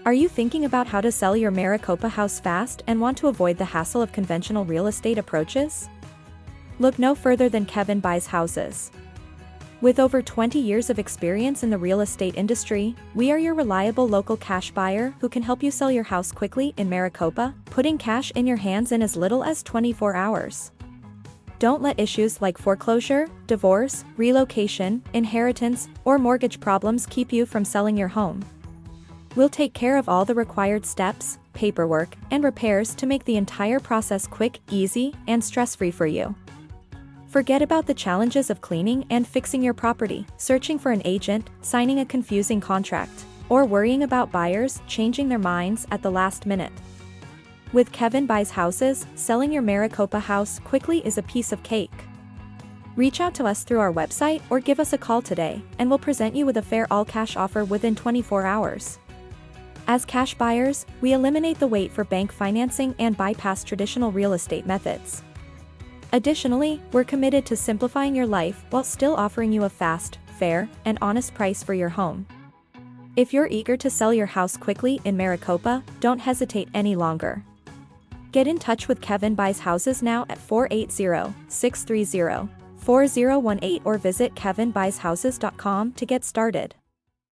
Are you thinking about how to sell your Maricopa house fast and want to avoid the hassle of conventional real estate approaches? Look no further than Kevin Buys Houses. With over 20 years of experience in the real estate industry, we are your reliable local cash buyer who can help you sell your house quickly in Maricopa, putting cash in your hands in as little as 24 hours. Don't let issues like foreclosure, divorce, relocation, inheritance, or mortgage problems keep you from selling your home. We'll take care of all the required steps, paperwork, and repairs to make the entire process quick, easy, and stress-free for you. Forget about the challenges of cleaning and fixing your property, searching for an agent, signing a confusing contract, or worrying about buyers changing their minds at the last minute. With Kevin Buys Houses, selling your Maricopa house quickly is a piece of cake. Reach out to us through our website or give us a call today, and we'll present you with a fair all-cash offer within 24 hours. As cash buyers, we eliminate the wait for bank financing and bypass traditional real estate methods. Additionally, we're committed to simplifying your life while still offering you a fast, fair, and honest price for your home. If you're eager to sell your house quickly in Maricopa, don't hesitate any longer. Get in touch with Kevin Buys Houses now at 480-630-4018 or visit kevinbuyshouses.com to get started.